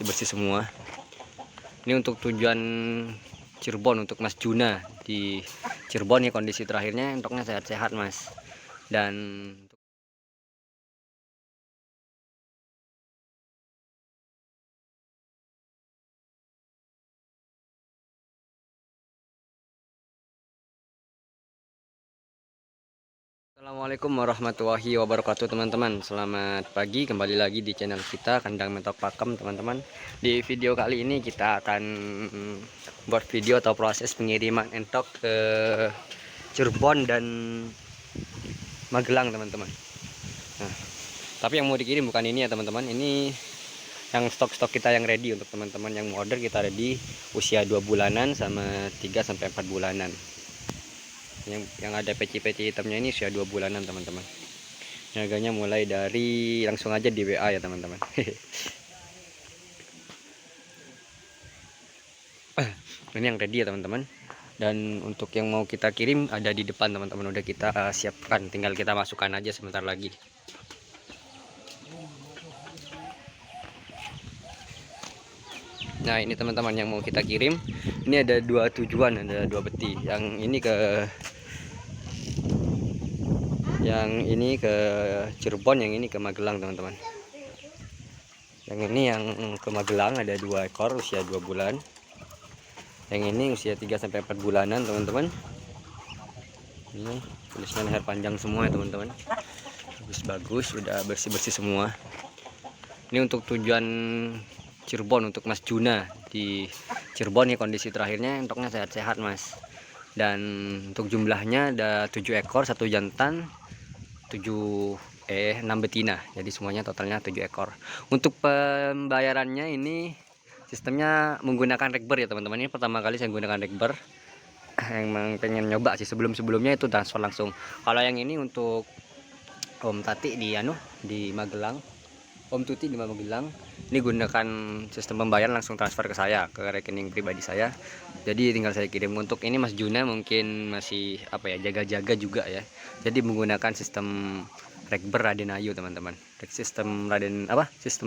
bersih-bersih semua. Ini untuk tujuan Cirebon, untuk Mas Juna di Cirebon ya. Kondisi terakhirnya entoknya sehat-sehat Mas. Dan Assalamualaikum warahmatullahi wabarakatuh teman-teman. Selamat pagi, kembali lagi di channel kita Kandang Mentok Pakem teman-teman. Di video kali ini kita akan buat video atau proses pengiriman entok ke Cirebon dan Magelang teman-teman. Nah, tapi yang mau dikirim bukan ini ya teman-teman. Ini yang stok-stok kita yang ready untuk teman-teman yang mau order. Kita ready usia 2 bulanan sama 3-4 bulanan. Yang ada peci-peci hitamnya ini usia 2 bulanan teman-teman. Harganya mulai dari, langsung aja di WA ya teman-teman. Ini yang ready ya teman-teman. Dan untuk yang mau kita kirim ada di depan teman-teman, udah kita siapkan, tinggal kita masukkan aja sebentar lagi. Nah ini teman-teman yang mau kita kirim, ini ada 2 tujuan, ada 2 beti. Yang ini ke Cirebon, yang ini ke Magelang teman-teman. Yang ini yang ke Magelang ada 2 ekor usia 2 bulan. Yang ini usia 3-4 bulanan teman-teman. Ini tulisnya leher panjang semua ya teman-teman. Bagus, udah bersih-bersih semua. Ini untuk tujuan Cirebon, untuk Mas Juna di Cirebon ya. Kondisi terakhirnya entoknya sehat-sehat Mas. Dan untuk jumlahnya ada 7 ekor, 1 jantan, 6 betina. Jadi semuanya totalnya 7 ekor. Untuk pembayarannya ini sistemnya menggunakan Rekber ya teman-teman. Ini pertama kali saya menggunakan Rekber. Emang pengen nyoba sih, sebelum-sebelumnya itu transfer langsung. Kalau yang ini untuk Om Tati di Magelang, Om Tuti di Magelang, ini gunakan sistem pembayaran langsung transfer ke saya, ke rekening pribadi saya. Jadi tinggal saya kirim. Untuk ini Mas Juna mungkin masih jaga-jaga juga ya. Jadi menggunakan sistem Rekber Raden Ayu teman-teman. Sistem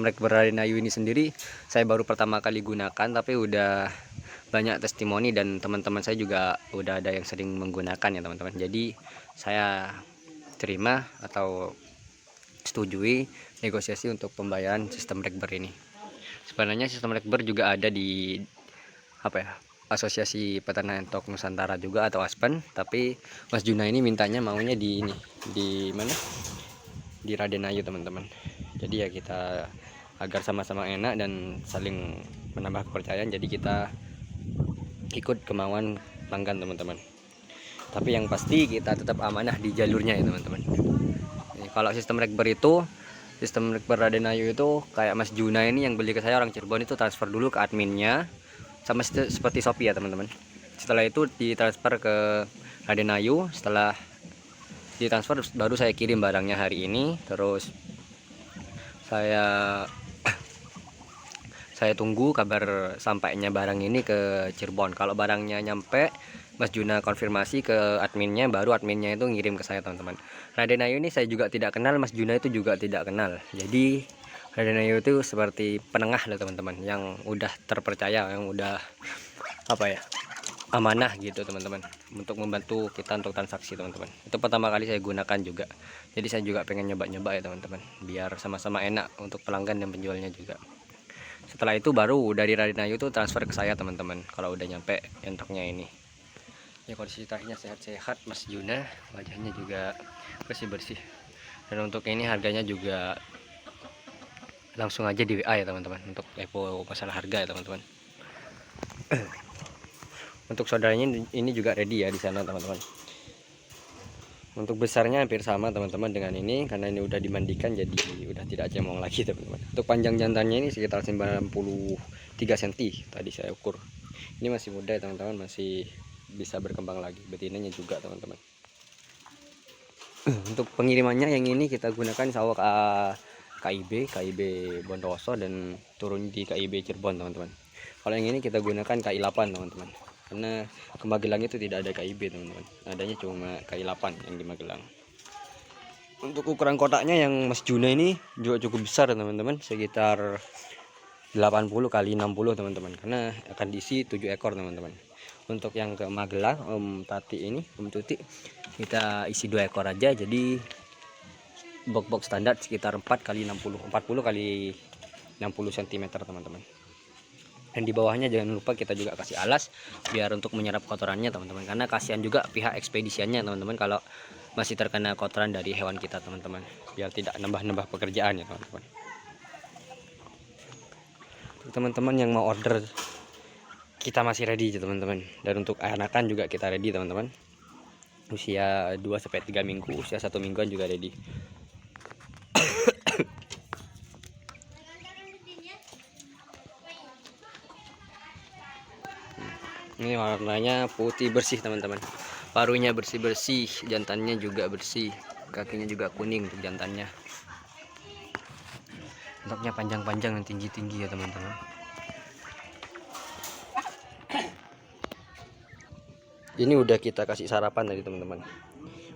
Rekber Raden Ayu ini sendiri saya baru pertama kali gunakan, tapi udah banyak testimoni dan teman-teman saya juga udah ada yang sering menggunakan ya teman-teman. Jadi saya terima atau setujui negosiasi untuk pembayaran sistem Rekber ini. Sebenarnya sistem Rekber juga ada di Asosiasi Peternak Entok Nusantara juga atau ASPEN, tapi Mas Juna ini mintanya maunya di mana? Di Raden Ayu teman-teman. Jadi ya kita agar sama-sama enak dan saling menambah kepercayaan, jadi kita ikut kemauan pelanggan teman-teman. Tapi yang pasti kita tetap amanah di jalurnya ya teman-teman. Kalau sistem Rekber Raden Ayu itu kayak Mas Juna ini yang beli ke saya orang Cirebon, itu transfer dulu ke adminnya, sama seperti Shopee ya teman-teman. Setelah itu ditransfer ke Raden Ayu. Setelah ditransfer baru saya kirim barangnya hari ini. Terus saya tunggu kabar sampainya barang ini ke Cirebon. Kalau barangnya nyampe, Mas Juna konfirmasi ke adminnya, baru adminnya itu ngirim ke saya teman-teman. Raden Ayu ini saya juga tidak kenal, Mas Juna itu juga tidak kenal. Jadi Raden Ayu itu seperti penengah loh teman-teman, yang udah terpercaya, yang udah amanah gitu teman-teman, untuk membantu kita untuk transaksi teman-teman. Itu pertama kali saya gunakan juga. Jadi saya juga pengen nyoba-nyoba ya teman-teman, biar sama-sama enak untuk pelanggan dan penjualnya juga. Setelah itu baru dari Raden Ayu itu transfer ke saya teman-teman, kalau udah nyampe entoknya ini. Ya kondisi terakhirnya sehat-sehat Mas Juna, wajahnya juga bersih-bersih. Dan untuk ini harganya juga langsung aja di WA ya teman-teman, untuk info masalah harga ya teman-teman. Untuk saudaranya ini juga ready ya di sana teman-teman. Untuk besarnya hampir sama teman-teman dengan ini, karena ini udah dimandikan jadi udah tidak cemong lagi teman-teman. Untuk panjang jantannya ini sekitar 93 cm tadi saya ukur. Ini masih muda ya teman-teman, masih bisa berkembang lagi. Betinanya juga teman-teman. Untuk pengirimannya yang ini kita gunakan sawah KIB Bondowoso dan turun di KIB Cirebon teman-teman. Kalau yang ini kita gunakan KI8 teman-teman, karena ke Magelang itu tidak ada KIB teman-teman, adanya cuma KI8 yang di Magelang. Untuk ukuran kotaknya yang Mas Juna ini juga cukup besar teman-teman, sekitar 80 kali 60 teman-teman, karena akan diisi 7 ekor teman-teman. Untuk yang ke Magelang Om Tati ini, Om Tuti, kita isi 2 ekor aja, jadi box standar sekitar 4 kali 60, 40 kali 60 cm teman-teman. Dan di bawahnya jangan lupa kita juga kasih alas biar untuk menyerap kotorannya teman-teman, karena kasihan juga pihak ekspedisiannya teman-teman kalau masih terkena kotoran dari hewan kita teman-teman, biar tidak nambah-nambah pekerjaan ya teman-teman. Teman-teman yang mau order, kita masih ready teman-teman. Dan untuk anakan juga kita ready teman-teman, usia 2-3 minggu, usia 1 mingguan juga ready. Ini warnanya putih bersih teman-teman, paruhnya bersih-bersih, jantannya juga bersih, kakinya juga kuning untuk jantannya. Bentuknya panjang-panjang dan tinggi-tinggi ya teman-teman. Ini udah kita kasih sarapan tadi teman-teman,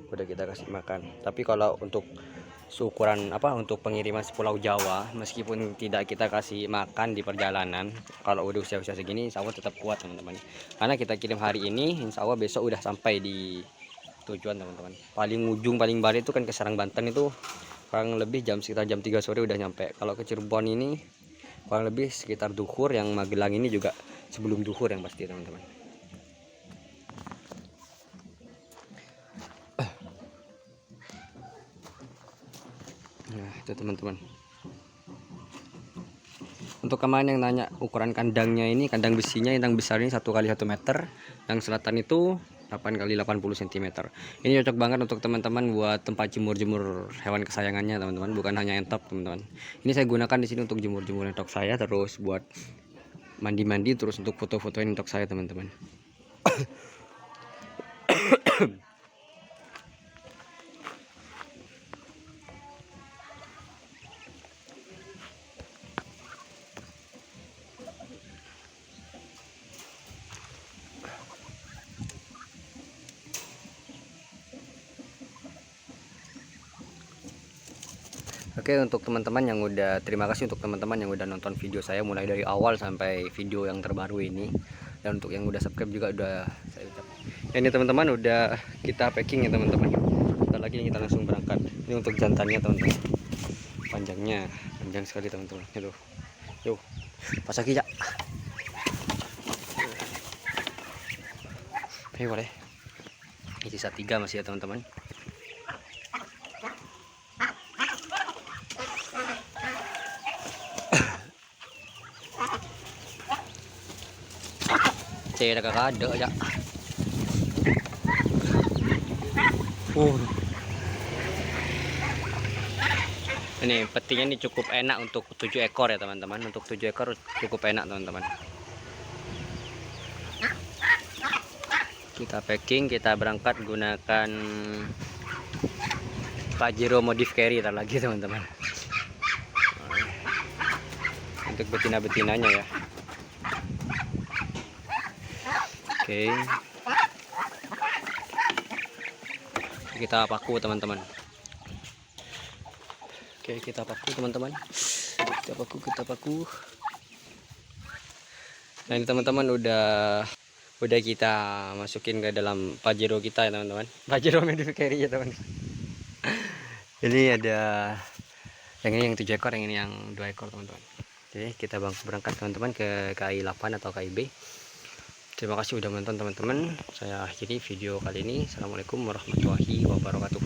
udah kita kasih makan. Tapi kalau untuk seukuran untuk pengiriman Pulau Jawa, meskipun tidak kita kasih makan di perjalanan, kalau udah usia-usia segini insya Allah tetap kuat teman-teman, karena kita kirim hari ini insya Allah besok udah sampai di tujuan teman-teman. Paling ujung paling bawah itu kan ke Serang Banten, itu kurang lebih sekitar jam 3 sore udah nyampe. Kalau ke Cirebon ini kurang lebih sekitar duhur, yang Magelang ini juga sebelum duhur yang pasti teman-teman. Nah itu teman-teman. Untuk kemarin yang nanya ukuran kandangnya, ini kandang besinya yang besar ini 1 kali 1 meter, yang selatan itu 8 kali 80 cm. Ini cocok banget untuk teman-teman buat tempat jemur-jemur hewan kesayangannya teman-teman, bukan hanya entok teman-teman. Ini saya gunakan di sini untuk jemur-jemur entok saya, terus buat mandi-mandi, terus untuk foto-fotoin entok saya teman-teman. Oke, untuk teman-teman yang udah, terima kasih untuk teman-teman yang udah nonton video saya mulai dari awal sampai video yang terbaru ini. Dan untuk yang udah subscribe juga udah saya ucap. Ya, ini teman-teman udah kita packing ya teman-teman. Bentar lagi kita langsung berangkat. Ini untuk jantannya teman-teman. Panjangnya panjang sekali teman-teman. Itu. Yuk. Pas lagi ya. Oke, boleh. Ini sisa 3 masih ya teman-teman. Saya kakak ada ya. Ini petinya ini cukup enak untuk 7 ekor ya teman-teman. Untuk 7 ekor cukup enak teman-teman. Kita packing, kita berangkat gunakan Pajero modif carry lagi teman-teman. Untuk betina-betinanya ya. Oke. Kita paku teman-teman. Oke, kita paku teman-teman. Kita paku. Nah, ini teman-teman udah kita masukin ke dalam Pajero kita ya teman-teman. Pajero modif carry ya teman. Ini ada yang ini yang 7 ekor, yang ini yang 2 ekor teman-teman. Oke, kita berangkat teman-teman ke KAI 8 atau KIB. Terima kasih udah menonton teman-teman. Saya akhiri video kali ini. Assalamualaikum warahmatullahi wabarakatuh.